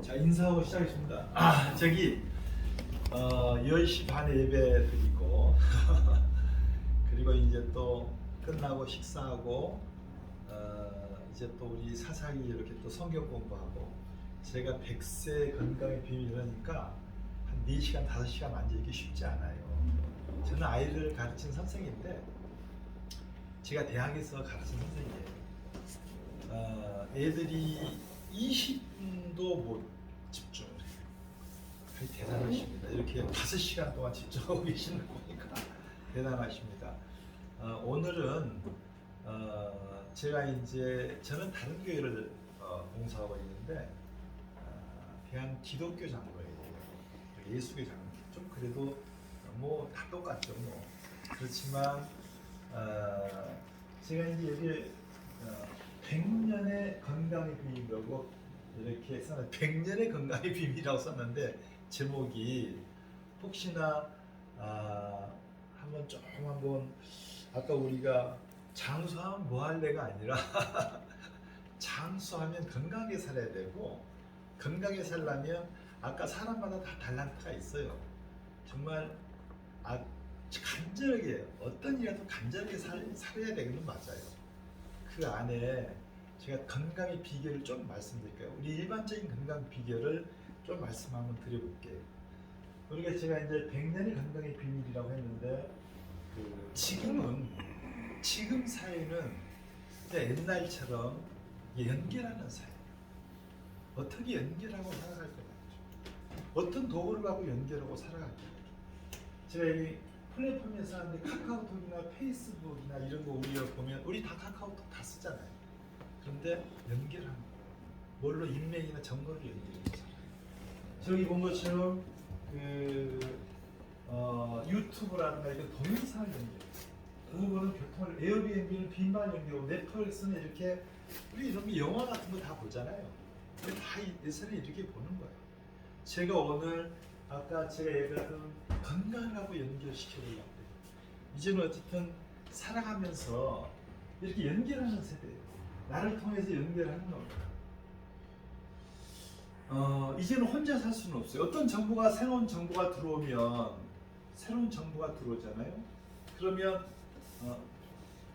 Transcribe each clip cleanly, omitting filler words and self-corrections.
자, 인사하고 시작하겠습니다. 저기 10시 반에 예배 드리고 그리고 이제 또 끝나고 식사하고 이제 또 우리 사사기 이렇게 또 성경 공부하고 제가 100세 건강의 비밀이라니까 한 4시간, 5시간 앉아있기 쉽지 않아요. 저는 아이들을 가르친 선생인데 제가 대학에서 가르친 선생이에요. 애들이 20분도 못 집중을 해요. 대단하십니다. 이렇게 5시간 동안 집중하고 계시는 거 보니까 대단하십니다. 오늘은 제가 이제 저는 다른 교회를 봉사하고 있는데 대한 기독교 장로예요. 예수교 장로. 좀 그래도 뭐 다 똑같죠. 뭐 그렇지만 제가 이제 여기 100년의 건강의 비밀이라고 이렇게 써놨 100년의 건강의 비밀이라고 썼는데 제목이 혹시나 한번 아까 우리가 장수하면 뭐 할래가 아니라 장수하면 건강하게 살아야 되고 건강하게 살려면 아까 사람마다 다 달란트가 있어요. 정말 간절하게 어떤 일이라도 간절하게 살아야 되는 건 맞아요. 그 안에 제가 건강의 비결을 좀 말씀드릴게요. 우리 일반적인 건강 비결을 좀 말씀 한번 드려볼게요. 우리가 제가 이제 100년의 건강의 비밀이라고 했는데 지금 사회는 옛날처럼 연결하는 사회. 어떻게 연결하고 살아갈 거냐. 어떤 도구를 갖고 연결하고 살아갈 거냐. 제가 이 플랫폼에서 하는데 카카오톡이나 페이스북이나 이런 거 우리가 보면 우리 다 카카오톡 다 쓰잖아요. 그런데 연결하는 거. 뭘로 인맥이나 정보를 연결해서 저기 본 것처럼 유튜브라든가 이런 동영상을 연결. 그거는 교통을 에어비앤비는 빈말 연결하고 넷플릭스는 이렇게 우리 이런 게 영화 같은 거 다 보잖아요. 다 예전에 이렇게 보는 거예요. 제가 오늘 아까 제가 얘기했던 건강하고 연결시켜보려고 해요. 이제는 어쨌든 살아가면서 이렇게 연결하는 세대예요. 나를 통해서 연결하는 겁니다. 이제는 혼자 살 수는 없어요. 어떤 정보가 새로운 정보가 들어오잖아요. 그러면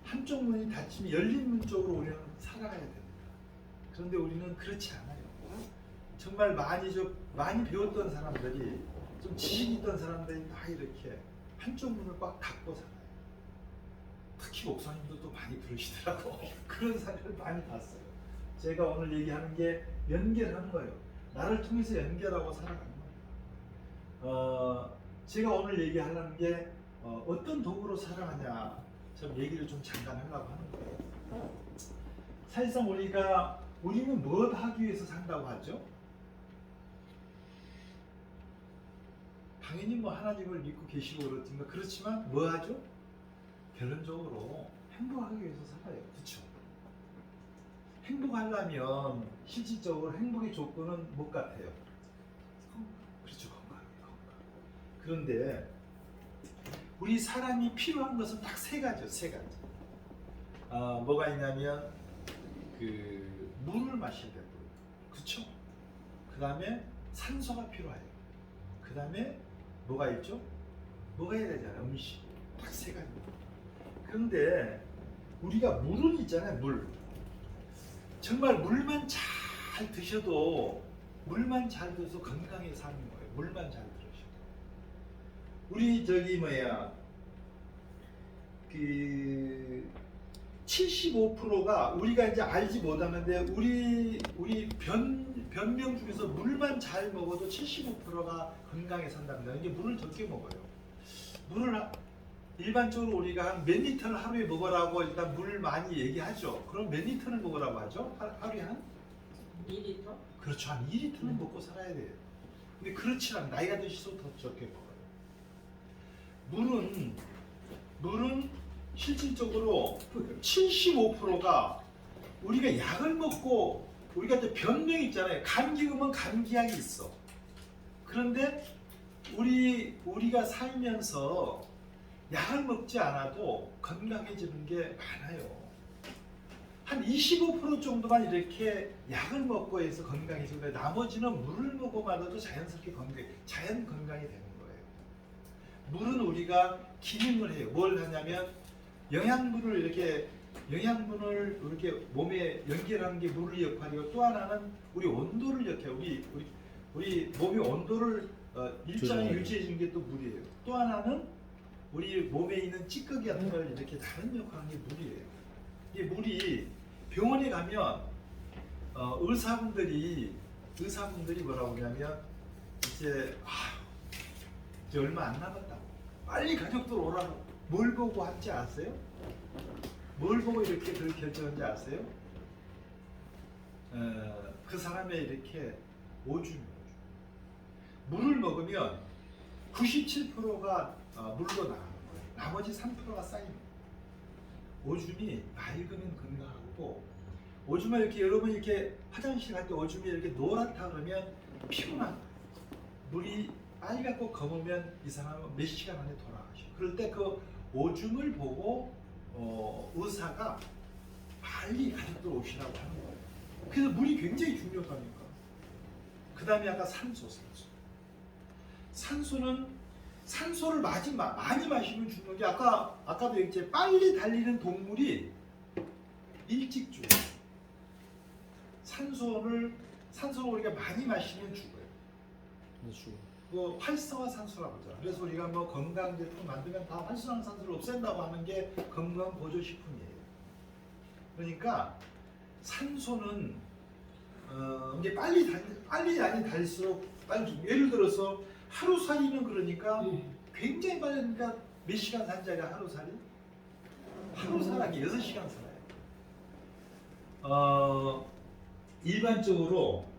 한쪽 문이 닫히면 열린 문 쪽으로 우리는 살아가야 됩니다. 그런데 우리는 그렇지 않아요. 정말 많이 배웠던 사람들이 좀 지식 있던 사람들이 다 이렇게 한쪽 문을 꽉 닫고 살아요. 특히 목사님도 또 많이 그러시더라고. 그런 사례를 많이 봤어요. 제가 오늘 얘기하는 게 연결하는 거예요. 나를 통해서 연결하고 살아가는 거예요. 제가 오늘 얘기하려는 게 어떤 도구로 살아가냐 좀 얘기를 좀 잠깐 하려고 하는 거예요. 사실상 우리는 뭘 하기 위해서 산다고 하죠? 당연히 뭐 하나님을 믿고 계시고 그렇지만 뭐 하죠? 결론적으로 행복하기 위해서 살아요. 그렇죠? 행복하려면 실질적으로 행복의 조건은 뭐 같아요? 그렇죠. 건강. 그런데 우리 사람이 필요한 것은 딱 세 가지. 뭐가 있냐면 물을 마셔야 되고, 그렇죠? 그 다음에 산소가 필요해요. 그 다음에 뭐가 있죠? 먹어야 되잖아요. 음식. 딱 세 가지. 그런데 우리가 물은 있잖아요. 물. 정말 물만 잘 드셔도 건강하게 사는 거예요. 물만 잘 들으셔도. 우리 75%가 우리가 이제 알지 못하는데 우리 변명 중에서 물만 잘 먹어도 75%가 건강하게 산답니다. 이게 물을 적게 먹어요. 물을 일반적으로 우리가 한 몇 리터를 하루에 먹으라고 일단 물 많이 얘기하죠. 그럼 몇 리터를 먹으라고 하죠? 하루에 한? 2리터? 그렇죠. 한 2리터는 먹고 살아야 돼요. 근데 그렇지 않아요. 나이가 드실수록 더 적게 먹어요. 물은 실질적으로 75%가 우리가 약을 먹고 우리가 이제 변명 있잖아요. 감기 오면 감기약이 있어. 그런데 우리가 살면서 약을 먹지 않아도 건강해지는 게 많아요. 한 25% 정도만 이렇게 약을 먹고 해서 건강해지고 나머지는 물을 먹어만도 자연스럽게 자연 건강이 되는 거예요. 물은 우리가 기능을 해요. 뭘 하냐면 영양분을 이렇게 몸에 연결하는 게 물의 역할이고, 또 하나는 우리 온도를 역해요. 우리 몸의 온도를 일정히 유지해 주는 게 또 물이에요. 또 하나는 우리 몸에 있는 찌꺼기 같은 걸 이렇게 다른 역할을 하는 게 물이에요. 이 물이 병원에 가면 의사분들이 뭐라고 하냐면 이제 얼마 안 남았다고 빨리 가족들 오라고 뭘 보고 한지 아세요? 뭘 보고 이렇게 그렇게 결정한지 아세요? 그 사람의 이렇게 오줌. 물을 먹으면 97%가 물로 나가는 거예요. 나머지 3%가 쌓입니다. 오줌이 맑으면 건강하고, 오줌을 이렇게 여러분 이렇게 화장실 갈 때 오줌이 이렇게 노랗다 그러면 피곤한, 물이 빨갛고 검으면 이 사람은 몇 시간 안에 돌아가셔. 그럴 때 그 오줌을 보고 의사가 빨리 가족들 오시라고 하는 거예요. 그래서 물이 굉장히 중요하다니까. 그 다음에 아까 산소를 많이 마시면 죽는 게, 아까도 얘기했지, 빨리 달리는 동물이 일찍 죽어요. 산소를 우리가 많이 마시면 죽어요. 뭐 활성화산소라고 하죠. 그래서 우리가 뭐 건강제품 만들면 다 활성화산소를 없앤다고 하는 게 건강보조식품이에요. 그러니까 산소는 이게 빨리 달릴수록 빨리 죽어요. 예를 들어서 하루살이는 그러니까 굉장히 빨리, 그러니까 몇 시간 산자가 하루살이? 하루살이 6시간 살아요. 일반적으로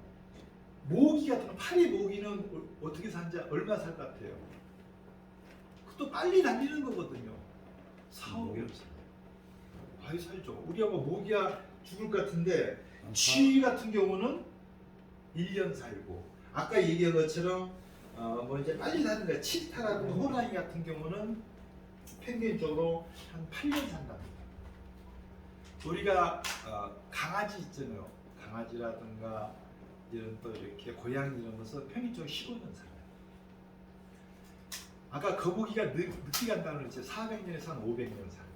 모기 같은 거, 파리 모기는 어떻게 산지 얼마 살 것 같아요? 그것도 빨리 달리는 거거든요. 4, 5개월 살아요. 많이 살죠. 우리가 뭐 모기가 죽을 것 같은데, 쥐 같은 경우는 1년 살고, 아까 얘기한 것처럼 뭐 이제 빨리 사는 거야. 치타라든가 호랑이 같은 경우는 평균적으로 한 8년 산답니다. 우리가 강아지 있잖아요. 강아지라든가 이런 또 이렇게 고양이 이런 것은 평균적으로 15년 살아요. 아까 거북이가 늦게 간다는 건 400년에서 한 500년 살아요.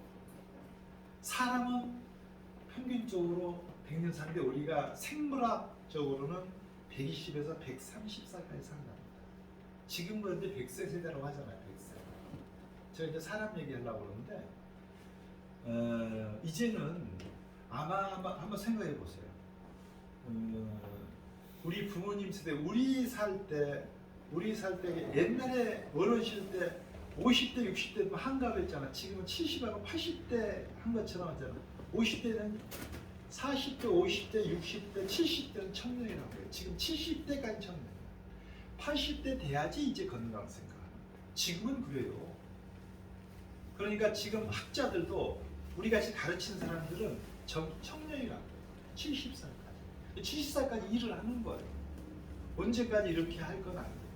사람은 평균적으로 100년 사는데, 우리가 생물학적으로는 120에서 130살까지 산답니다. 지금 그런데 100세 세대라고 하잖아요. 100세. 제가 이제 사람 얘기하려고 그러는데, 이제는 아마 한번 생각해 보세요. 우리 부모님 세대, 우리 살 때 옛날에 어르신 때 50대, 60대 한가로 했잖아. 지금은 70하고 80대 한 것처럼 하잖아. 50대는 40대, 50대, 60대, 70대는 청년이라고 해요. 지금 70대까지 청년이에요. 80대 돼야지 이제 건강 생각하는 거예요. 지금은 그래요. 그러니까 지금 학자들도 우리 같이 가르치는 사람들은 청년이라고 해요. 70살까지. 70살까지 일을 하는 거예요. 언제까지 이렇게 할 건 아니에요.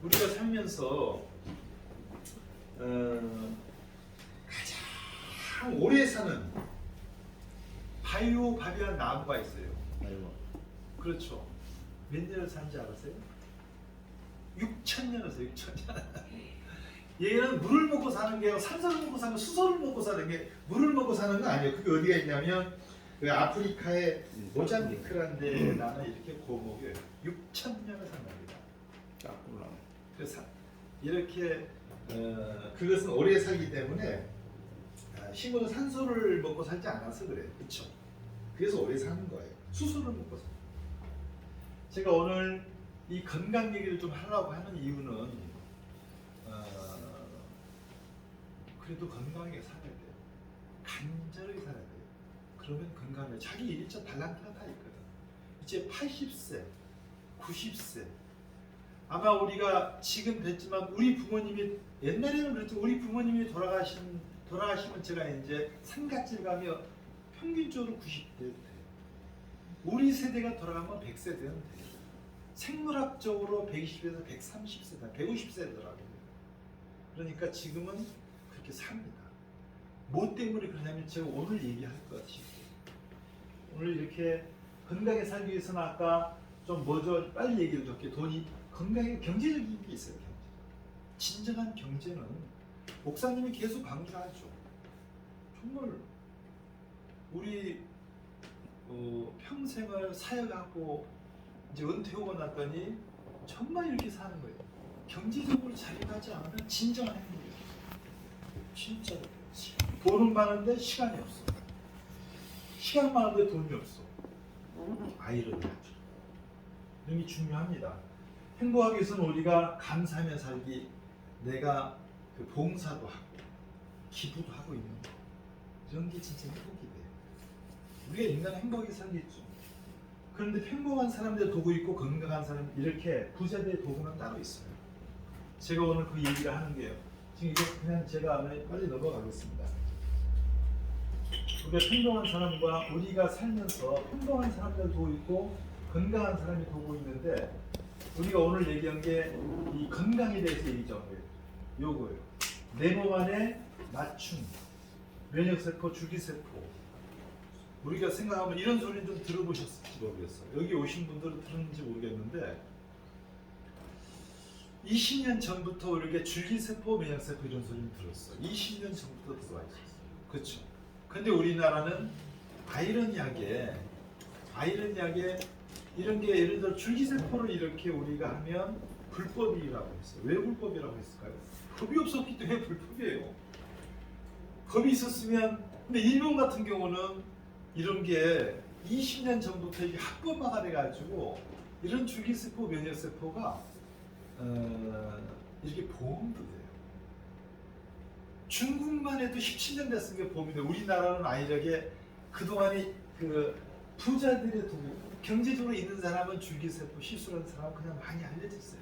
우리가 살면서 가장 오래 사는 바이오바리안 나무가 있어요. 그렇죠. 몇 년을 산지 알았어요? 6,000년을 써요. 6,000년. 얘는 물을 먹고 사는 게 아니고 산소를 먹고 사는, 수소를 먹고 사는 게, 물을 먹고 사는 건 아니에요. 그게 어디가 있냐면 그 아프리카의 모잠비크라는 데 나는 이렇게 고목이 6,000년을 산답니다. 그래서 이렇게 그것은 오래 살기 때문에, 식물은 산소를 먹고 살지 않아서 그래요. 그렇죠? 그래서 오래 사는 거예요. 수소를 먹고 살아요. 제가 오늘 이 건강 얘기를 좀 하려고 하는 이유는, 그래도 건강하게 살아야 돼요. 간절하게 살아야 돼요. 그러면 건강해요. 자기 일자 달란트가 다 있거든. 이제 80세, 90세. 아마 우리가 지금 뵀지만 우리 부모님이, 옛날에는 그랬죠. 우리 부모님이 돌아가시면 제가 이제 산갓집 가며 평균적으로 90대 돼요. 우리 세대가 돌아가면 100세 되면 돼요. 생물학적으로 120에서 130세다, 150세더라고요. 그러니까 지금은 그렇게 삽니다. 뭐 때문에 그러냐면 제가 오늘 얘기할 것 같아요. 오늘 이렇게 건강하게 살기 위해서는 아까 좀 뭐죠? 빨리 얘기를 줬게 돈이 건강에 경제적인 게 있어요. 경제. 진정한 경제는 목사님이 계속 강조하죠. 정말 우리 평생을 사역하고 이제 은퇴하고 났더니 정말 이렇게 사는 거예요. 경제적으로 자립하지 않으면 진정한 행복이에요. 진짜로. 돈은 많은데 시간이 없어. 시간 많은데 돈이 없어. 아이러니하죠. 이런 게 중요합니다. 행복하기 위해서는 우리가 감사하며 살기, 내가 그 봉사도 하고 기부도 하고 있는 거, 이런 게 진짜 행복이 돼요. 우리가 인간은 행복하게 살겠죠. 그런데 평범한 사람들의 도구 있고 건강한 사람, 이렇게 부자들의 도구는 따로 있어요. 제가 오늘 그 얘기를 하는 게요. 지금 이거 그냥 제가 빨리 넘어가겠습니다. 우리가 평범한 사람과 우리가 살면서 평범한 사람들 도구 있고 건강한 사람이 도구 있는데, 우리가 오늘 얘기한 게 이 건강에 대해서 얘기한 거예요. 요거예요. 내 몸 안에 맞춤, 면역세포, 줄기세포. 우리가 생각하면 이런 소리는 좀 들어보셨을지 모르겠어요. 여기 오신 분들은 들었는지 모르겠는데 20년 전부터 우리가 줄기세포, 면역세포 이런 소리는 들었어요. 20년 전부터 들어와 있었어요. 그렇죠? 근데 우리나라는 아이러니하게 이런 게 예를 들어 줄기세포를 이렇게 우리가 하면 불법이라고 했어요. 왜 불법이라고 했을까요? 법이 없었기 때문에 불법이에요. 법이 있었으면, 근데 일본 같은 경우는 이런 게 20년 전부터 이게 합법화가 돼가지고 이런 줄기세포, 면역세포가 이렇게 보험도 돼요. 중국만 해도 17년 됐으니까 보험이 돼요. 우리나라는 아이러게 그동안에 그 부자들의 도구, 경제적으로 있는 사람은 줄기세포, 시술하는 사람은 그냥 많이 알려졌어요.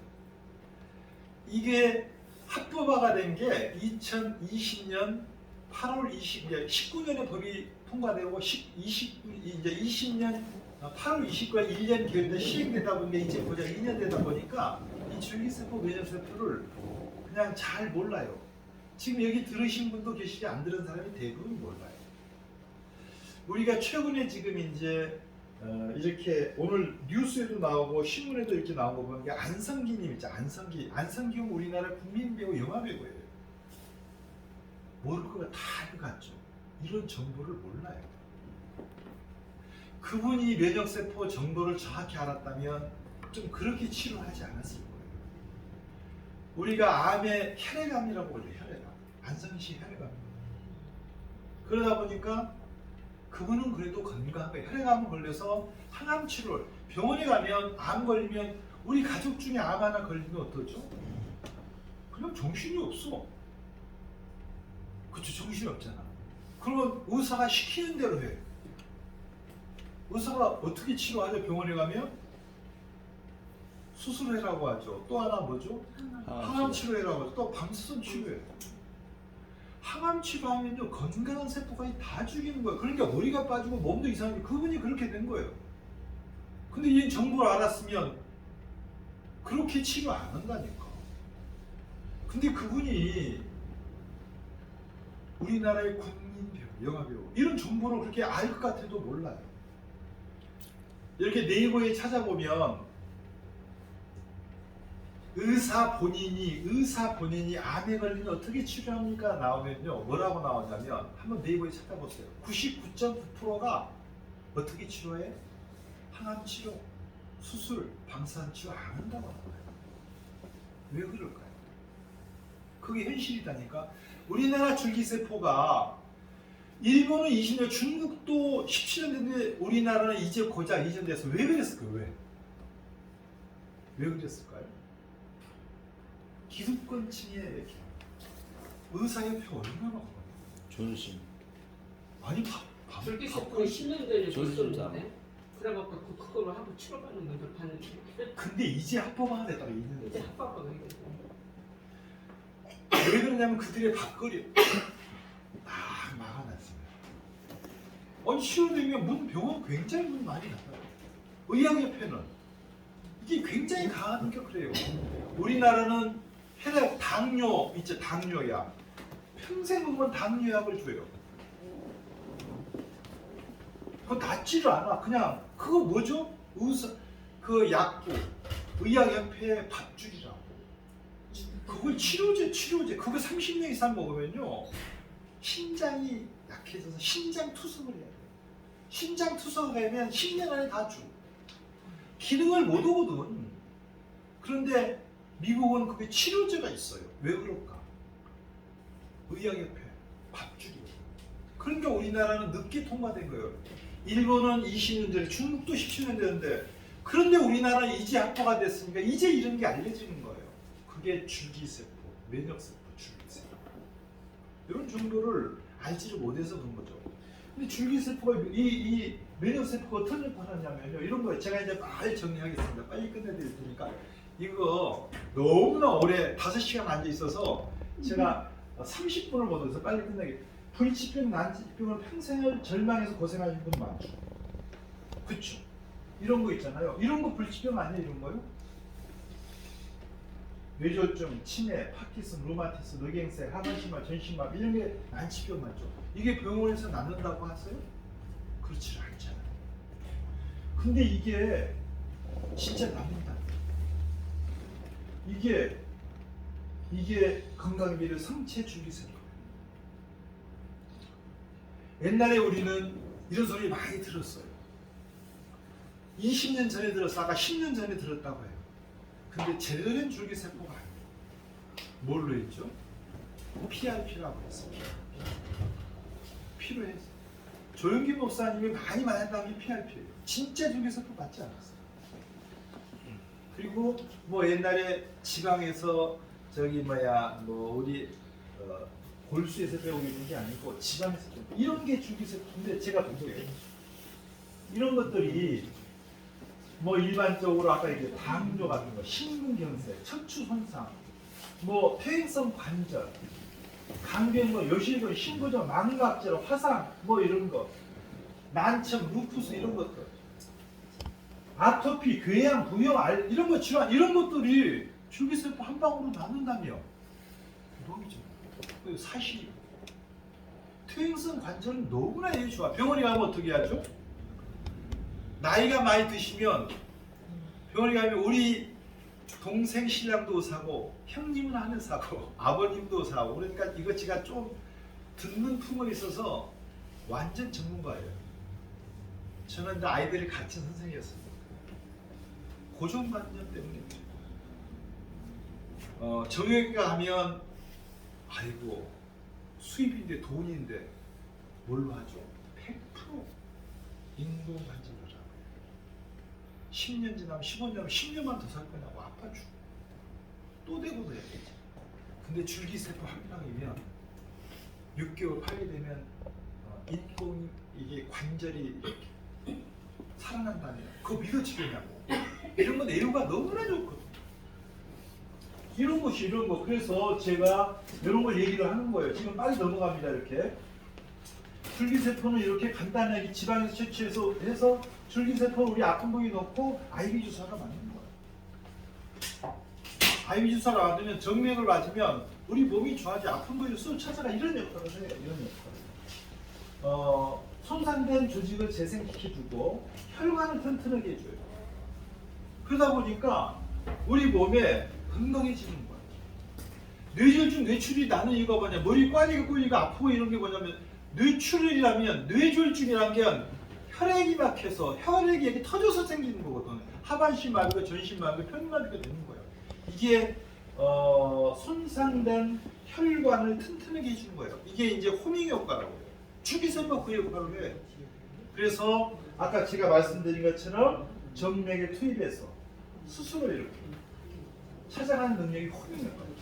이게 합법화가 된 게 2020년 8월 19년에 법이 통과되고 이제 20년 8월 29일 1년 기회인데 시행되다 보니까 이제 보자 2년 되다 보니까 이 줄기세포, 면역세포를 그냥 잘 몰라요. 지금 여기 들으신 분도 계시지 안 들은 사람이 대부분 몰라요. 우리가 최근에 지금 이제 이렇게 오늘 뉴스에도 나오고 신문에도 이렇게 나온 거 보면 안성기님 있죠. 안성기는 우리나라 국민 배우, 영화 배우예요. 모를 거가 다 알고 갔죠. 이런 정보를 몰라요. 그분이 면역세포 정보를 정확히 알았다면 좀 그렇게 치료하지 않았을 거예요. 우리가 암의 혈액암이라고 그래요. 혈액암. 안성시 혈액암. 그러다 보니까 그분은 그래도 건강하게 혈액암을 걸려서 항암 치료를, 병원에 가면 암 걸리면 우리 가족 중에 암 하나 걸리면 어떠죠? 그냥 정신이 없어. 그쵸, 정신이 없잖아. 그러면 의사가 시키는 대로 해. 의사가 어떻게 치료하죠? 병원에 가면 수술해라고 하죠. 또 하나 뭐죠? 항암 치료해라고 하죠. 또 방사선 치료해. 항암 치료하면요 건강한 세포가 다 죽이는 거예요. 그러니까 머리가 빠지고 몸도 이상하게, 그분이 그렇게 된 거예요. 근데 이 정보를 알았으면 그렇게 치료 안 한다니까. 근데 그분이 우리나라의 국민 배우, 영화 배우, 이런 정보를 그렇게 알 것 같아도 몰라요. 이렇게 네이버에 찾아보면 의사 본인이 암에 걸리면 어떻게 치료합니까? 나오면요 뭐라고 나오냐면, 한번 네이버에 찾아보세요. 99.9%가 어떻게 치료해? 항암 치료, 수술, 방사선 치료 안 한다고 나와요. 왜 그럴까요? 그게 현실이다니까. 우리나라 줄기세포가 일본은 20년, 중국도 17년 됐는데 우리나라는 이제 고작 2년 돼서 왜 그랬을까요? 왜 그랬을까요? 기득권층의 의사협회 얼마나 많아요? 존심. 아니 줄기세포는 10년 전에 있었는데 그래갖고 그걸로 한번 치료받는 분들 봤는데 근데 이제 합법화가 됐다고 2년 이제 됐어. 합법화가 되고 왜 그러냐면 그들의 밥거리 다 막아놨습니다. 아니 치료되면 문 병원 굉장히 문 많이 닫아요. 의학협회는 이게 굉장히 강하니까 그래요. 우리나라는 혈액, 당뇨 있죠, 당뇨약. 평생 먹으면 당뇨약을 줘요. 그거 낫지를 않아. 그냥 그거 뭐죠? 그 약국, 의학협회의 밥줄이라고. 그걸 치료제 그거 30년 이상 먹으면요 신장이 약해져서 신장 투석을 해야 돼요. 신장 투석을 하면 10년 안에 다 죽어. 기능을 못 오거든. 그런데 미국은 그게 치료제가 있어요. 왜 그럴까? 의학협회 밥줄이에요. 그러니까 우리나라는 늦게 통과된 거예요. 일본은 20년 전에, 중국도 17년 됐는데, 그런데 우리나라 이제 합법화 됐으니까 이제 이런 게 알려지는 거예요. 그게 줄기세포, 면역세포, 줄기세포. 이런 정도를 알지를 못해서 그런 거죠. 근데 줄기세포가 이 면역세포가 어떤 역할을 하냐면요. 이런 거예요. 제가 이제 빨리 정리하겠습니다. 빨리 끝내드릴 테니까. 이거 너무나 오래 5시간 앉아 있어서 제가 30분을 못 해서 빨리 끝내게. 불치병, 난치병을 평생을 절망해서 고생하시는 분 많죠. 그쵸? 이런 거 있잖아요. 이런 거 불치병 아니에요? 이런 거요? 뇌졸중, 치매, 파킨슨, 루마티스, 뇌경색, 하반신마, 전신마 이런 게 난치병 맞죠? 이게 병원에서 낫는다고 하세요? 그렇지 않잖아요. 근데 이게 진짜 낫는다. 이게 건강에 비례 성체 줄기세포. 옛날에 우리는 이런 소리 많이 들었어요. 20년 전에 들었어. 아까 10년 전에 들었다고 해요. 근데 제대로 된 줄기세포가 아니에요. 뭘로 했죠? PRP라고 했어요. 피로 했어요. 조영기 목사님이 많이 말했다는 게 PRP예요. 진짜 줄기세포 맞지 않았어요. 그리고 뭐 옛날에 지방에서 우리 골수에서 배우고 있는 게 아니고 지방에서 이런 게 줄기세포인데 제가 보기에 이런 것들이 뭐 일반적으로 아까 이제 당뇨 같은 거, 심근경색, 척추 손상, 뭐 퇴행성 관절, 강변, 뭐 요실금, 신부전, 망각질, 화상, 뭐 이런 거, 난청, 루푸스 이런 것들, 아토피, 궤양, 부형, 이런 거 질환 이런 것들이 줄기세포 한 방울로 낫는다며. 대박이죠. 사실 퇴행성 관절은 너무나 좋아. 병원에 가면 어떻게 하죠? 나이가 많이 드시면 병원에 가면 우리 동생 신랑도 사고 형님은 하는 사고 아버님도 사고 그러니까 이거 제가 좀 듣는 품이 있어서 완전 전문가예요. 저는 아이들이 가르친 선생님이었습니다. 고정관념 때문에 정형외과 가면 아이고 수입인데 돈인데 뭘로 하죠? 100% 인공관절을 하고 10년 지나면 15년 지나면 10년만 더 살 거냐고 아파 죽고 또 대고 그래야겠지. 근데 줄기세포 한 방이면 6개월 8일 되면 인공 이게 관절이 살아난다면 그거 믿어지겠냐고. 이런 건 애유가 너무나 좋거든. 이런 거. 그래서 제가 이런 걸 얘기를 하는 거예요. 지금 빨리 넘어갑니다. 이렇게. 줄기세포는 이렇게 간단하게 지방에서 채취해서 해서 줄기세포를 우리 아픈 부위에 넣고 IV 주사가 맞는 거예요. IV 주사를 맞으면 정맥을 맞으면 우리 몸이 좋아지 아픈 부위를 쑥 찾아가 이런 역할을 해요. 이런 역할. 손상된 조직을 재생시켜주고 혈관을 튼튼하게 해줘요. 그러다 보니까 우리 몸에 건강해지는 거예요. 뇌졸중, 뇌출혈이 나는 이유가 뭐냐? 머리 꽈리가 꿀리가 아프고 이런 게 뭐냐면 뇌출혈이라면 뇌졸중이란 게 혈액이 막혀서 혈액이 이렇게 터져서 생기는 거거든. 하반신 마비가 전신 마비가 편마비가 되는 거예요. 이게 손상된 혈관을 튼튼하게 해주는 거예요. 이게 이제 호밍 효과라고 해요. 줄기세포가 그 역할을 해. 그래서 아까 제가 말씀드린 것처럼 정맥에 투입해서 스스로 이렇게 찾아가는 능력이 호밍 효과예요.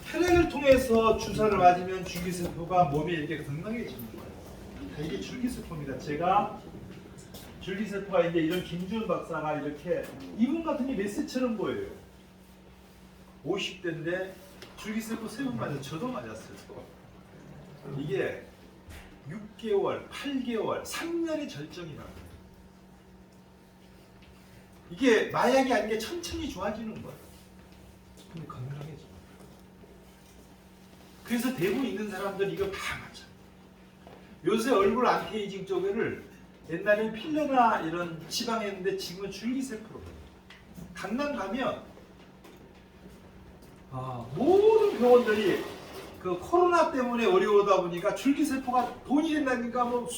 혈액을 통해서 주사를 맞으면 줄기세포가 몸에 이렇게 건강해지는 거예요. 이게 줄기세포입니다. 제가 줄기세포가 이제 이런 김주현 박사가 이렇게 이분 같은 게 몇 세처럼 보여요. 50대인데 줄기세포 3번 맞았어요. 저도 맞았어요. 이게 6개월, 8개월, 3년의 절정이라고 해요. 이게 마약이 아닌 게 천천히 좋아지는 거예요. 근데 건강해져. 그래서 대부분 있는 사람들 이거 다 맞아. 요새 얼굴 안티에이징 쪽에를 옛날에는 필러나 이런 지방했는데 지금은 줄기세포로 강남 가면 모든 병원들이 그 코로나 때문에 어려우다 보니까 줄기세포가 돈이 된다니까 뭐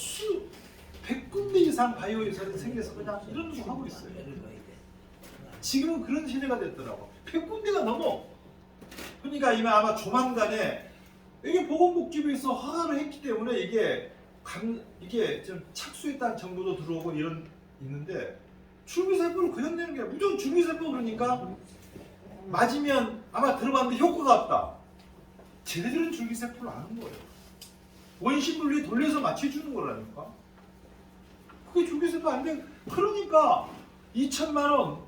100군데 이상 바이오 회사들이 생겨서 그냥 이런 거 하고 있어요. 지금은 그런 시대가 됐더라고. 100군데가 넘어. 그러니까 아마 조만간에 이게 보건복지부에서 허가를 했기 때문에 이게 좀 착수했다는 정보도 들어오고 있는데 줄기세포를 그냥 내는 게 무조건 줄기세포 그러니까 맞으면 아마 들어봤는데 효과가 없다. 쟤네들은 줄기세포를 아는 거예요. 원심분리에 돌려서 맞춰주는 거라니까. 그게 줄기세포 안 돼. 그러니까 2천만 원,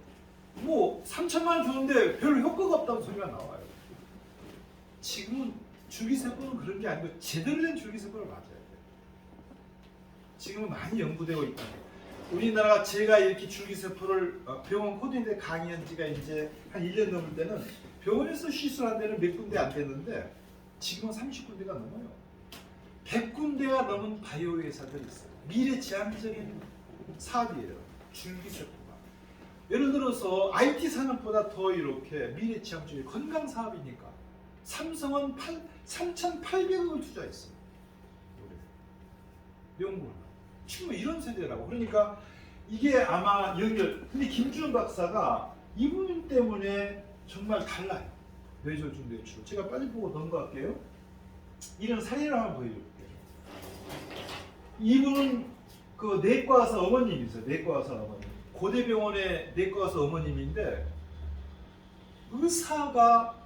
뭐 3천만 원 주는데 별로 효과가 없다는 소리가 나와요. 지금은 줄기세포는 그런 게 아니고 제대로 된 줄기세포를 맞아야 돼요. 지금은 많이 연구되고 있다. 우리나라가 제가 이렇게 줄기세포를 병원 코디인데 강의한 지가 이제 한 1년 넘을 때는 병원에서 시술한 데는 몇 군데 안 되는데 지금은 30군데가 넘어요. 100군데가 넘은 바이오 회사들이 있어요. 미래지향적인 사업이에요. 줄기세포가. 예를 들어서 IT 산업보다 더 이렇게 미래지향적인 건강 사업이니까 삼성은 3,800억을 투자했어요. 연구를. 지금 이런 세대라고. 그러니까 이게 아마 근데 김주현 박사가 이분 때문에 정말 달라요. 뇌졸중 뇌출. 제가 빨리 보고 넘어갈게요. 이런 사례를 한번 보여줄게요. 이분은 그 내과 의사 어머님이세요. 내과 의사 어머님. 고대병원의 내과 의사 어머님인데 의사가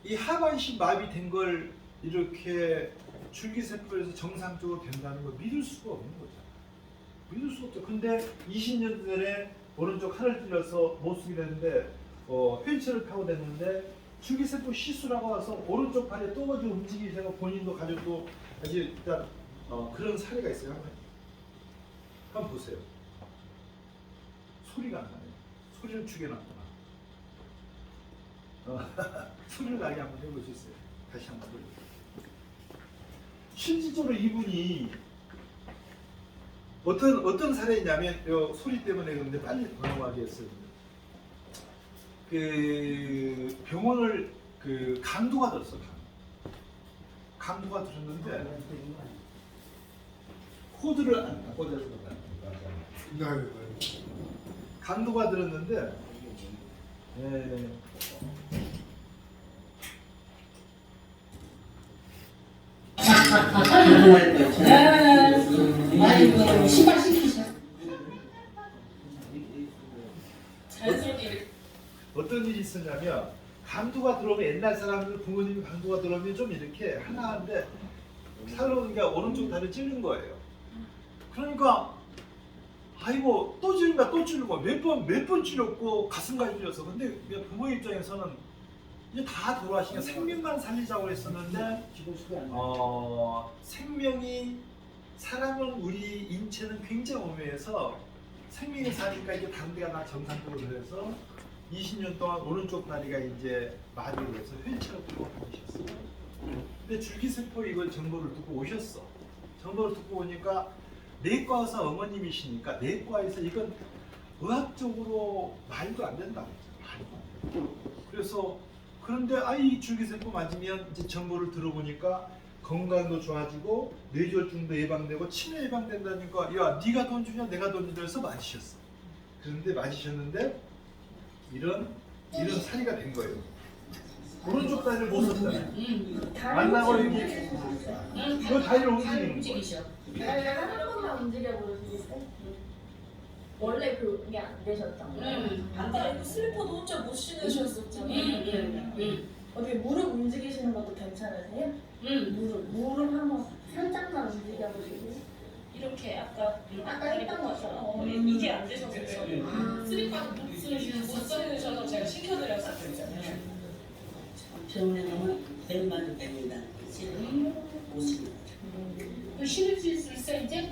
이 하반신 마비된 걸 이렇게 줄기세포에서 정상적으로 된다는 걸 믿을 수가 없는 거죠. 믿을 수 없죠. 근데 20년 전에 오른쪽 팔을 찔려서 못 쓰게 됐는데 휠체어를 타고 됐는데 줄기세포 시술하고 와서 오른쪽 팔에 떠가지고 움직이기 시작하고 본인도 가지고 아주 일단 그런 사례가 있어요. 한번 보세요. 소리가 안 나요. 소리를 죽여놨구나. 소리를 나게 한번 해볼 수 있어요. 다시 한번 보여주세요. 실질적으로 이분이 어떤 사례냐면 소리 때문에 그런데 빨리 넘어가겠어요. 그 병원을 강도가 들었어. 강도가 들었는데 코드를 안 꽂아서 강도가 들었는데 아이고 신발 신기셔. 어떤 일이 있었냐면 강도가 들어오면 옛날 사람들 부모님이 강도가 들어오면 좀 이렇게 하나인데 살로니까 오른쪽 다리 찌른 거예요. 그러니까 아이고 또 찌른가 또 찌르고 몇 번 찌렸고 가슴까지 찔렸어. 근데 부모 입장에서는 이제 다 돌아가시니까 생명만 살리자고 했었는데 생명이 사람은 우리 인체는 굉장히 오묘해서 생명이 사니까 이게 다른 데가 다 정상적으로 돼서 20년 동안 오른쪽 다리가 이제 마비로 해서 휠체어로 끌고 다니셨어요. 근데 줄기세포 이걸 정보를 듣고 오셨어. 정보를 듣고 오니까 내과 의사 어머님이시니까 내과에서 이건 의학적으로 말도 안 된다고 했잖아요. 말도 안 된다. 그래서 그런데 이 줄기세포 맞으면 이제 정보를 들어보니까 건강도 좋아지고 뇌졸중도 예방되고 치매 예방된다니까 야 네가 돈 주냐 내가 돈 주냐 해서 맞으셨어. 그런데 맞으셨는데 이런 사례가 된 거예요. 오른쪽 다리를 못 썼잖아요. 만나고 이렇게 이거 다리를 움직이는 거예요. 한 번만 움직여 보여주겠어요? 원래 그게 안 되셨던 거예요? 아까 슬리퍼도 혼자 못 신으셨었잖아요. 어떻게 무릎 움직이시는 것도 괜찮으세요? 무릎 한번 살짝만 움직여 보시고 이렇게 아까 했던 것처럼 이게 안 되셔서 슬리퍼도 못 쓰셔서 제가 시켜드렸었잖아요. 병원에 가면 배만도 됩니다. 오십니다. 신을 수 있어요 이제?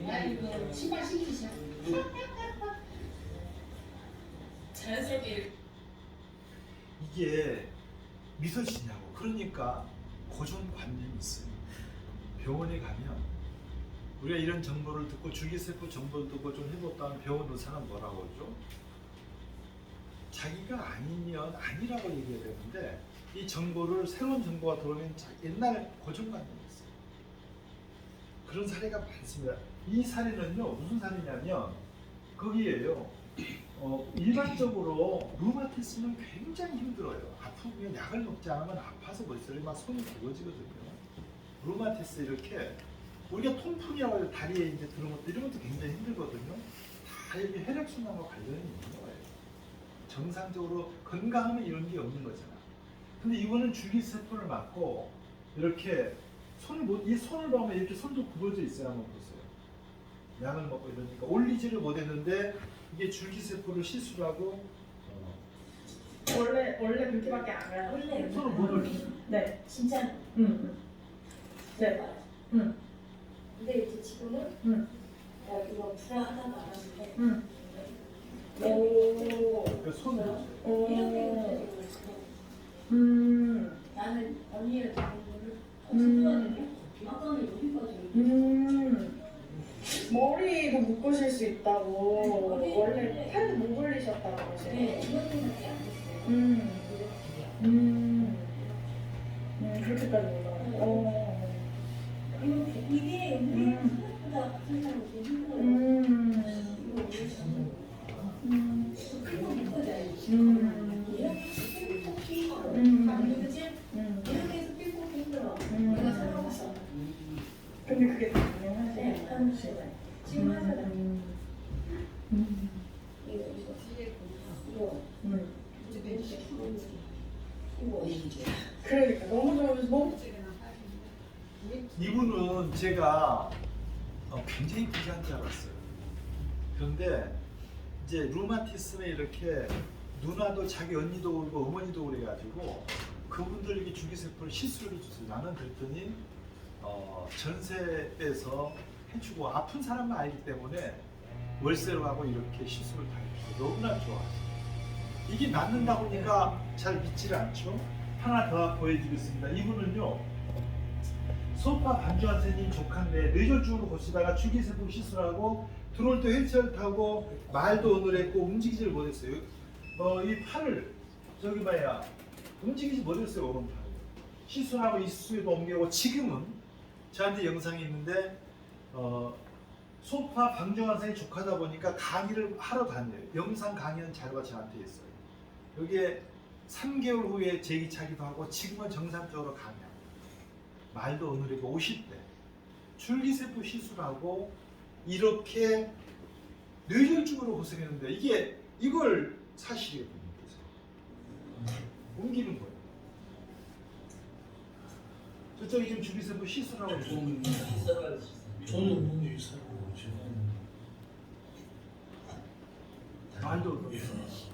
아이고 신발 신기셔. 자연스럽게 믿어지냐고. 그러니까 고정관념이 있어요. 병원에 가면 우리가 이런 정보를 듣고 줄기세포 정보를 듣고 좀 해봤다면 병원 의사는 뭐라고 하죠? 자기가 아니면 아니라고 얘기해야 되는데 이 정보를 새로운 정보가 들어오면 옛날 고정관념이 있어요. 그런 사례가 많습니다. 이 사례는요 무슨 사례냐면 거기에요. 일반적으로 루마티스는 굉장히 힘들어요. 아프면 약을 먹지 않으면 아파서 머릿속에 막 손이 굵어지거든요. 루마티스 이렇게 우리가 통풍이라고 해서 다리에 이제 들은 것도 이런 것도 굉장히 힘들거든요. 다 여기 혈액순환과 관련이 있는 거예요. 정상적으로 건강하면 이런 게 없는 거잖아. 근데 이거는 줄기세포를 맞고 이렇게 이 손을 보면 이렇게 손도 굽어져 있어요. 한번 보세요. 약을 먹고 이러니까 올리지를 못했는데 이게 줄기세포를 시술하고 원래 그렇게밖에 안 가요. 원래 손을 못 올려. 네. 진짜 네. 근데 이제 지금은 이거 불안하다 말았는데 오. 그 손을 이렇게 나는 언니를 다른 거를 어떻게 아까는 여기까지 머리도 묶으실 수 있다고. 머리- 원래 팔도 못 올리셨다고 그러시네. 네 이것밖에 안 됐어요. 그렇게까지 올라가요. 이게 생각보다 생각보다 힘들어요. 이거 올리시면 그거 묶어줘야지. 이렇게 삐꼭 힘들어. 그치? 이렇게 해서 삐꼭 힘들어. 내가 살아봤어. 근데 그게 가능하지? 네, 가능해요. 지금 하잖아. 이거 그러니까 너무 좋아서 너무 이분은 제가 굉장히 부자인 줄 알았어요. 그런데 이제 루마티스는 이렇게 누나도 자기 언니도 그러고 어머니도 그래가지고 그분들에게 줄기세포를 시술을 해줬어요. 나는 그랬더니 전세 빼서 해주고 아픈 사람만 알기 때문에 월세로 가고 이렇게 시술을 다 해주고 너무나 좋아하죠. 이게 낫는다 보니까 잘 믿지를 않죠. 하나 더 보여드리겠습니다. 이분은요 소파 반주환 선생님 조카인데 뇌졸중으로 고치다가 줄기세포 시술하고 들어올 때 휠체어를 타고 말도 어눌했고 움직이지를 못했어요. 이 팔을 저기 봐야 움직이지 못했어요. 오른팔을 시술하고 이수에도 옮겨오고 지금은 저한테 영상이 있는데 소파 방정환 선생님 조카다 보니까 강의를 하러 다녀요. 영상 강의는 자료가 저한테 있어요. 여기에 3개월 후에 재기차기도 하고 지금은 정상적으로 강의합니다. 말도 어눌하고 50대 줄기세포 시술하고 이렇게 뇌졸중으로 고생했는데 이걸 사실이거든요. 옮기는 거예요. 저쪽에 지금 줄기세포 시술하고 있어요. 저는 몸이 이상하고 지금 말도 어눌하고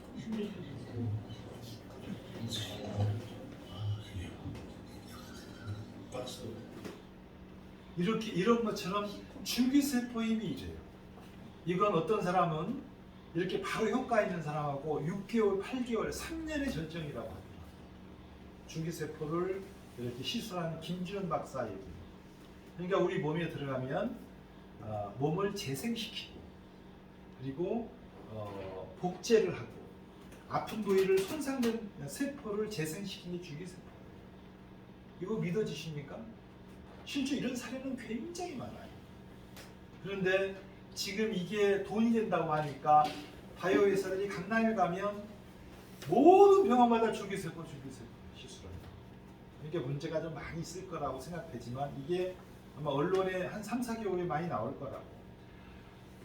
이렇게 이런 것처럼 줄기세포 힘이 이래요. 이건 어떤 사람은 이렇게 바로 효과 있는 사람하고 6개월, 8개월, 3년의 절정이라고 합니다. 줄기세포를 이렇게 시술하는 김주현 박사 얘기. 그러니까 우리 몸에 들어가면 몸을 재생시키고 그리고 복제를 하고 아픈 부위를 손상된 세포를 재생시키는 게 줄기세포. 이거 믿어지십니까? 실제 이런 사례는 굉장히 많아요. 그런데 지금 이게 돈이 된다고 하니까 바이오 회사들이 강남에 가면 모든 병원마다 줄기세포 시술합니다. 이게 문제가 좀 많이 있을 거라고 생각되지만 이게 아마 언론에 한 3, 4개월에 많이 나올 거라고.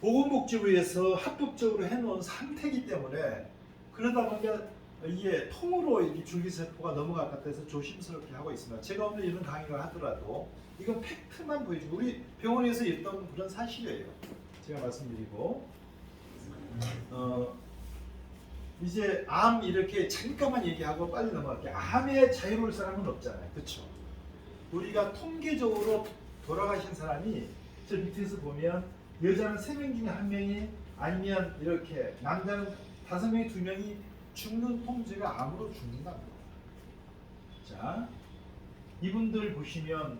보건복지부에서 합법적으로 해놓은 상태이기 때문에 그러다 보니까 이게 통으로 이렇게 줄기세포가 넘어갈 것 같아서 조심스럽게 하고 있습니다. 제가 오늘 이런 강의를 하더라도 이건 팩트만 보여주고 우리 병원에서 있던 그런 사실이에요. 제가 말씀드리고 이제 암 이렇게 잠깐만 얘기하고 빨리 넘어갈게요. 암에 자유로울 사람은 없잖아요. 그렇죠? 우리가 통계적으로 돌아가신 사람이 저 밑에서 보면 여자는 3명 중에 1명이 아니면 이렇게 남자는 5명이 2명이 죽는 통제가 암으로 죽는답니다. 자, 이분들 보시면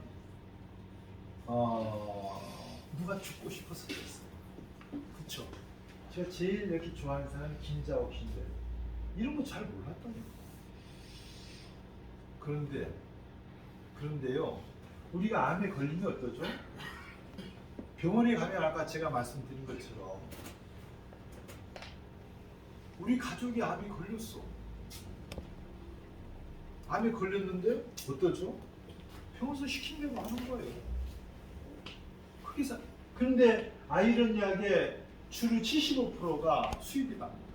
누가 죽고 싶어서 그랬어요. 그쵸? 제가 제일 이렇게 좋아하는 사람은 김자옥 씨인데 이런 거 잘 몰랐다니까. 그런데요, 우리가 암에 걸리면 어떠죠? 병원에 가면 아까 제가 말씀드린 것처럼 우리 가족이 암에 걸렸어. 암에 걸렸는데 어떠죠? 병원에서 시킨 대로 하는 거예요. 그런데 아이러니하게 주로 75%가 수입이 납니다.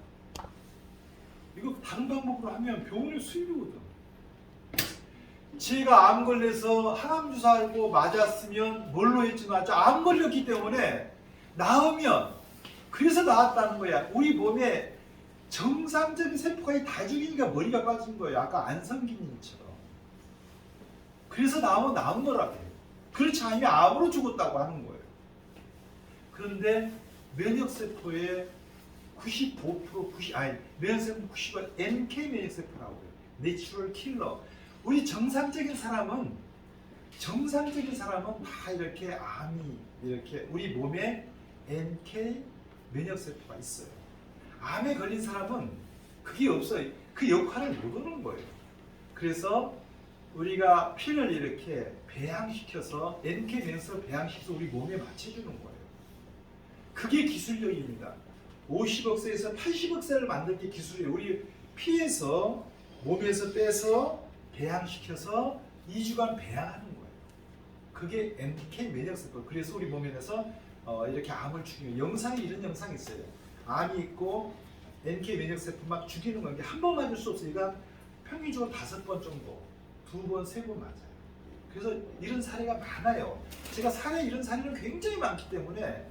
이거 다른 방법으로 하면 병원의 수입이거든. 제가 암 걸려서 항암 주사하고 맞았으면 뭘로 했지 맞죠? 암 걸렸기 때문에 나으면 그래서 나았다는 거야. 우리 몸에 정상적인 세포가 다 죽이니까 머리가 빠진 거예요. 아까 안성기님처럼. 그래서 나은 거라고. 그렇지 않으면 암으로 죽었다고 하는 거예요. 그런데 면역세포의 95% 면역세포 90은 NK 면역세포라고 해요. 내추럴 킬러. 우리 정상적인 사람은 다 이렇게 암이 이렇게 우리 몸에 NK 면역세포가 있어요. 암에 걸린 사람은 그게 없어요. 그 역할을 못 하는 거예요. 그래서 우리가 피를 이렇게 배양시켜서 NK 면역세포 배양시켜서 우리 몸에 맞춰주는 거예요. 그게 기술력입니다. 50억 세에서 80억 세를 만들 게 기술이에요. 우리 피에서 몸에서 빼서 배양시켜서 2주간 배양하는 거예요. 그게 NK 면역세포. 그래서 우리 몸에 대해서 이렇게 암을 죽이는 영상에 이런 영상이 있어요. 암이 있고 NK 면역세포 막 죽이는 건데 한 번 맞을 수 없으니까 평균적으로 5번 정도, 2번, 3번 맞아요. 그래서 이런 사례가 많아요. 제가 이런 사례는 굉장히 많기 때문에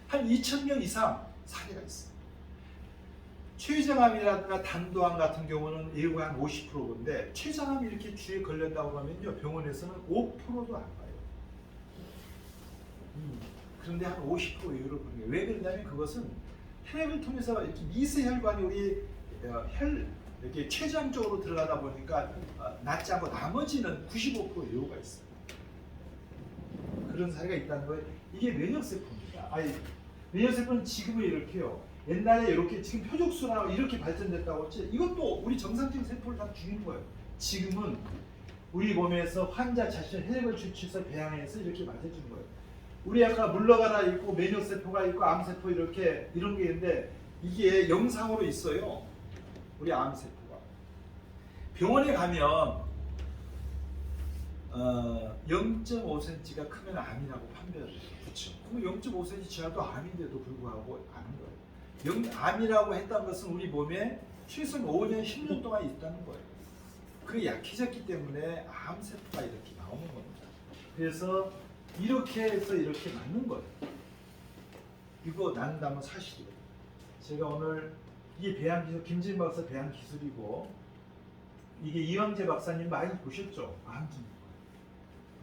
한 2,000명 이상 사례가 있어요. 췌장암이라든가 단도암 같은 경우는 예후가 한 50%인데 췌장암이 이렇게 주에 걸렸다고 하면요 병원에서는 5%도 안 봐요. 그런데 한 50% 예후를 보는 거예요. 왜 그러냐면 그것은 혈액을 통해서 이렇게 미세혈관이 우리 이렇게 췌장 쪽으로 들어가다 보니까 낫지 않고 나머지는 95% 예후가 있어요. 그런 사례가 있다는 거예요. 이게 면역세포입니다. 면역세포는 지금은 이렇게요. 옛날에 이렇게 지금 표적수나 이렇게 발전됐다고 했지 이것도 우리 정상적인 세포를 다 죽이는 거예요. 지금은 우리 몸에서 환자 자신의 혈액을 추출해서 배양해서 이렇게 맞아주는 거예요. 우리 아까 물러가라 있고 면역세포가 있고 암세포 이렇게 이런 게 있는데 이게 영상으로 있어요. 우리 암세포가. 병원에 가면 0.5cm가 크면 암이라고 판별을 해요. 그렇죠. 그럼 0.5cm 지하도 암인데도 불구하고 아는 거예요. 암이라고 했다는 것은 우리 몸에 최소 5년, 10년 동안 있다는 거예요. 그게 약해졌기 때문에 암세포가 이렇게 나오는 겁니다. 그래서 이렇게 해서 이렇게 맞는 거예요. 이거 난다면 사실이에요. 제가 오늘 이게 배양기술, 김진 박사 배양기술이고 이게 이왕재 박사님 많이 보셨죠? 암진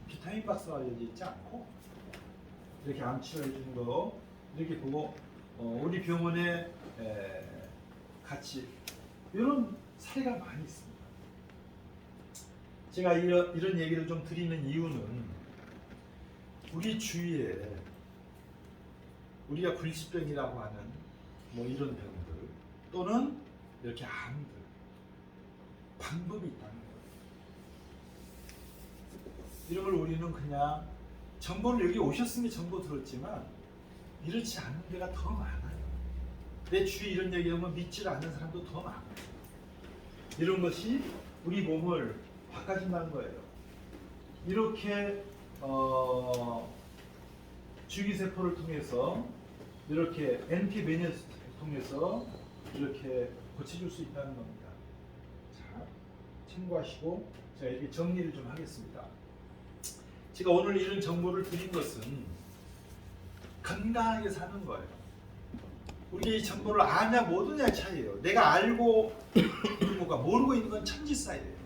비타민 박스가 알려져 있지 않고 이렇게 암 치료해 주는 거 이렇게 보고 우리 병원에 같이 이런 사례가 많이 있습니다. 제가 이런 얘기를 좀 드리는 이유는 우리 주위에 우리가 불치병이라고 하는 뭐 이런 병들 또는 이렇게 암들 방법이 있다는 거예요. 이런 걸 우리는 그냥 정보를 여기 오셨으니 정보 들었지만 이렇지 않은 데가 더 많아요. 내 주위에 이런 얘기하면 믿지 않는 사람도 더 많아요. 이런 것이 우리 몸을 바꿔준다는 거예요. 이렇게 줄기세포를 통해서 이렇게 NK 면역을 통해서 이렇게 고쳐줄 수 있다는 겁니다. 자, 참고하시고 제가 이렇게 정리를 좀 하겠습니다. 제가 오늘 이런 정보를 드린 것은 건강하게 사는 거예요. 우리가 이 정보를 아냐 모르냐의 차이예요. 내가 알고 있는 것과 모르고 있는 건 천지 사이예요.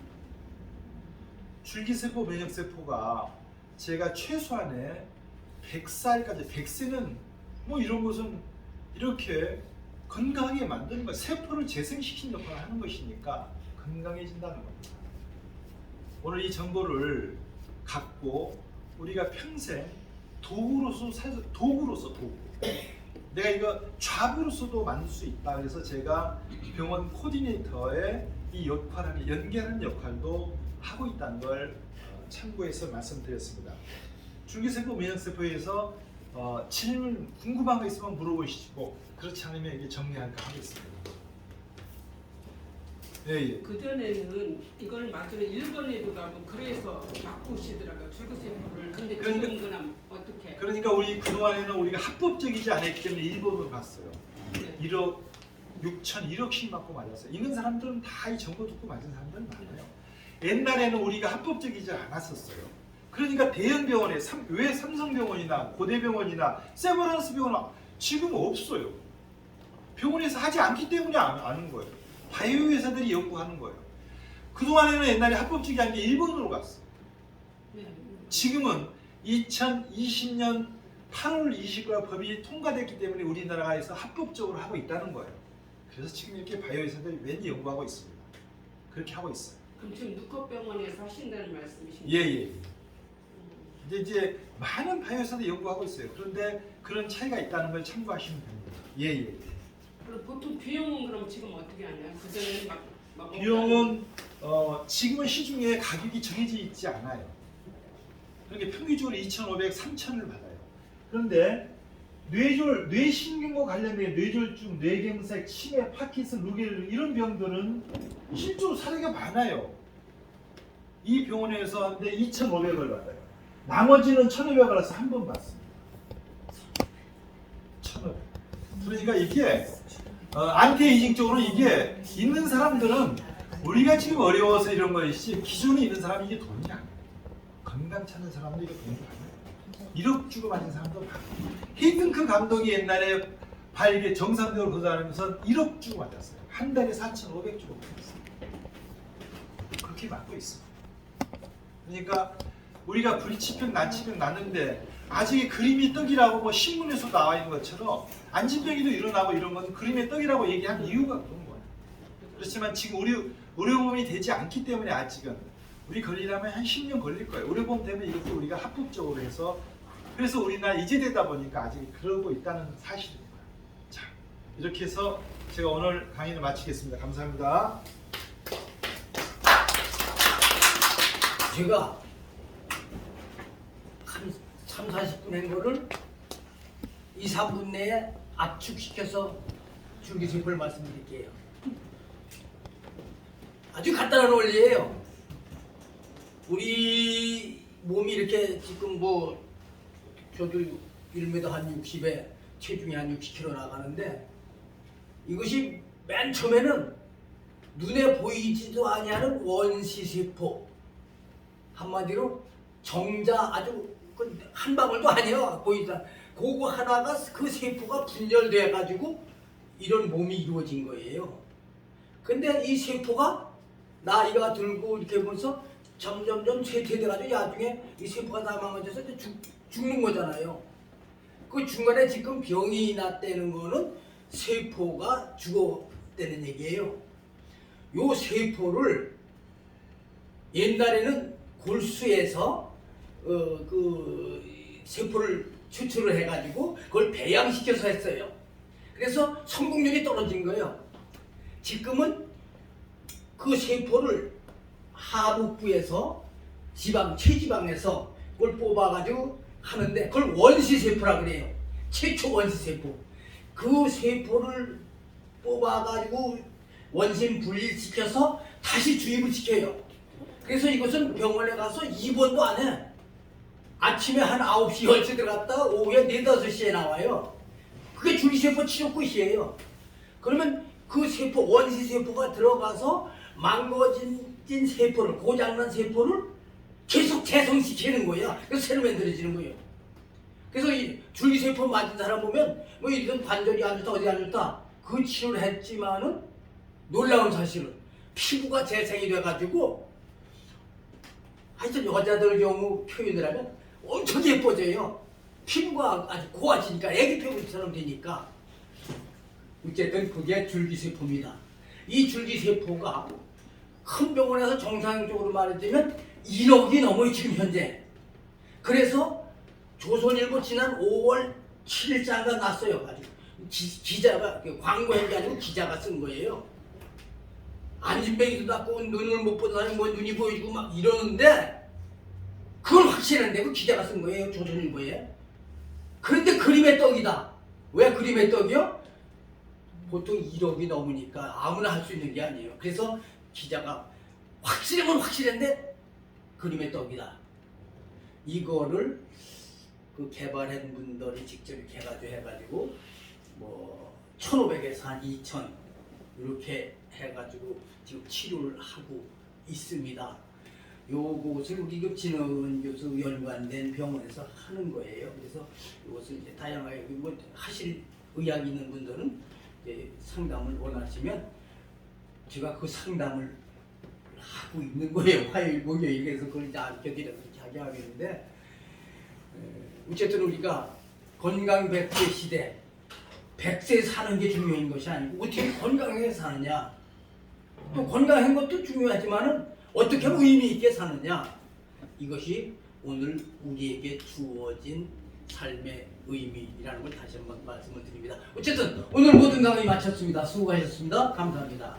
줄기세포, 면역세포가 제가 최소한에 100살까지 100세는 뭐 이런 것은 이렇게 건강하게 만드는 거예요. 세포를 재생시키는 역할을 하는 것이니까 건강해진다는 겁니다. 오늘 이 정보를 갖고 우리가 평생 도구로서 내가 이거 좌부로서도 만들 수 있다. 그래서 제가 병원 코디네이터의 이 역할을 연계하는 역할도 하고 있다는 걸 참고해서 말씀드렸습니다. 줄기세포 면역세포에서 질문 궁금한 거 있으면 물어보시고 그렇지 않으면 이게 정리할까 하겠습니다. 예. 그 전에는 이걸 맞으면 일본에도 가고 그래서 바꾸시더라고요. 줄기세포를. 근데 지금 그럼 어떻게? 그러니까 우리 그동안에는 우리가 합법적이지 않았기 때문에 일본으로 갔어요. 네. 1억 6천 1억씩 맞고 맞았어요. 있는 사람들은 다 이 정보 듣고 맞은 사람들은 많아요. 옛날에는 우리가 합법적이지 않았었어요. 그러니까 대형 병원에 왜 삼성병원이나 고대병원이나 세버란스 병원은 지금 없어요. 병원에서 하지 않기 때문에 아는 거예요. 바이오 회사들이 연구하는 거예요. 그동안에는 옛날에 합법적이 아닌 게 일본으로 갔어요. 네. 지금은 2020년 8월 20일 법이 통과됐기 때문에 우리나라에서 합법적으로 하고 있다는 거예요. 그래서 지금 이렇게 바이오 회사들이 많이 연구하고 있습니다. 그렇게 하고 있어요. 그럼 지금 누커병원에서 하신다는 말씀이신가요? 예. 이제 많은 바이오 회사들이 연구하고 있어요. 그런데 그런 차이가 있다는 걸 참고하시면 됩니다. 예. 그럼 보통 비용은 그럼 지금 어떻게 하나요? 그전에는 막 비용은 지금은 시중에 가격이 정해져 있지 않아요. 그러니까 평균적으로 2,500, 3,000을 받아요. 그런데 뇌신경과 관련된 뇌졸중, 뇌경색, 치매, 파킨슨, 루게르 이런 병들은 실제로 사례가 많아요. 이 병원에서 하는데 2,500을 받아요. 나머지는 1,500을 해서 한 번 받습니다. 1,500. 그러니까 이게 안티에이징적으로 이게 있는 사람들은 우리가 지금 어려워서 이런 것이지 기존에 있는 사람이 이게 돈이 안 돼요. 건강 찾는 사람도 이게 돈이 안 돼요. 1억 주고 맞은 사람도 많아요. 히든크 감독이 옛날에 발기 정상적으로 거절하면서 1억 주고 맞았어요. 한 달에 4,500 주고 맞았어요. 그렇게 맞고 있어요. 그러니까 우리가 불치병, 난치병 났는데 아직 그림이 떡이라고 뭐 신문에서 나와 있는 것처럼 안진병이도 일어나고 이런 건 그림의 떡이라고 얘기한 이유가 그런 거예요. 그렇지만 지금 의료보험이 되지 않기 때문에 아직은 우리 걸리려면 한 10년 걸릴 거예요. 의료보험 때문에 이렇게 우리가 합법적으로 해서 그래서 우리나라 이제 되다 보니까 아직 그러고 있다는 사실입니다. 자, 이렇게 해서 제가 오늘 강의를 마치겠습니다. 감사합니다. 제가 한 3, 40분 한 거를 2, 3분 내에 압축시켜서 줄기세포를 말씀드릴게요. 아주 간단한 원리예요. 우리 몸이 이렇게 지금 뭐 저도 1m 한 60에 체중이 한 60kg 나가는데 이것이 맨 처음에는 눈에 보이지도 아니하는 원시세포, 한마디로 정자 아주 한 방울도 아니야 보이다. 그거 하나가 그 세포가 분열돼 가지고 이런 몸이 이루어진 거예요. 근데 이 세포가 나이가 들고 이렇게 보면서 점점점 쇠퇴돼 가지고 나중에 이 세포가 다 망가져서 죽는 거잖아요. 그 중간에 지금 병이 났다는 거는 세포가 죽었다는 얘기예요. 요 세포를 옛날에는 골수에서 그 세포를 추출을 해가지고 그걸 배양시켜서 했어요. 그래서 성공률이 떨어진 거예요. 지금은 그 세포를 하복부에서 체지방에서 그걸 뽑아가지고 하는데 그걸 원시세포라 그래요. 최초 원시세포. 그 세포를 뽑아가지고 원심 분리시켜서 다시 주입을 시켜요. 그래서 이것은 병원에 가서 입원도 안 해. 아침에 한 9시, 10시 들어갔다가 오후에 4, 5시에 나와요. 그게 줄기세포 치료끝이에요. 그러면 그 세포, 원시세포가 들어가서 망가진 세포를, 고장난 세포를 계속 재성시키는 거예요. 그래서 새로 만들어지는 거예요. 그래서 이 줄기세포 맞은 사람 보면 뭐 이런 관절이 안 좋다, 어디 안 좋다. 그 치료를 했지만은 놀라운 사실은 피부가 재생이 돼가지고 하여튼 여자들 경우 표현을 하면 엄청 예뻐져요. 피부가 아주 고와지니까 애기 피부처럼 되니까. 어쨌든 그게 줄기세포입니다. 이 줄기세포가 큰 병원에서 정상적으로 말해주면 1억이 넘어요 지금 현재. 그래서 조선일보 지난 5월 7일자가 났어요. 가지고 기자가 광고한 게 아니고 기자가 쓴 거예요. 안진뱅이도 닦고 눈을 못 보던 사람이 뭐 눈이 보이고 막 이러는데 그건 확실한데 그 기자가 쓴 거예요 조선일보에. 그런데 그림의 떡이다. 왜 그림의 떡이요? 보통 1억이 넘으니까 아무나 할 수 있는 게 아니에요. 그래서 기자가 확실하면 확실한데 그림의 떡이다. 이거를 그 개발한 분들이 직접 이렇게 해가지고 뭐 1,500에서 한 2,000 이렇게 해가지고 지금 치료를 하고 있습니다. 요것을 우리 그 진흥 교수 연관된 병원에서 하는 거예요. 그래서 이것을 이제 다양하게 뭐 하실 의향이 있는 분들은 이제 상담을 원하시면 제가 그 상담을 하고 있는 거예요. 화요일, 목요일. 그래서 그걸 이제 알려드려서 이렇게 하겠는데 어쨌든 우리가 건강 100세 시대 100세 사는 게 중요한 것이 아니고 어떻게 건강하게 사느냐, 또 건강한 것도 중요하지만은 어떻게 의미 있게 사느냐, 이것이 오늘 우리에게 주어진 삶의 의미라는 걸 다시 한번 말씀을 드립니다. 어쨌든 오늘 모든 강의 마쳤습니다. 수고하셨습니다. 감사합니다.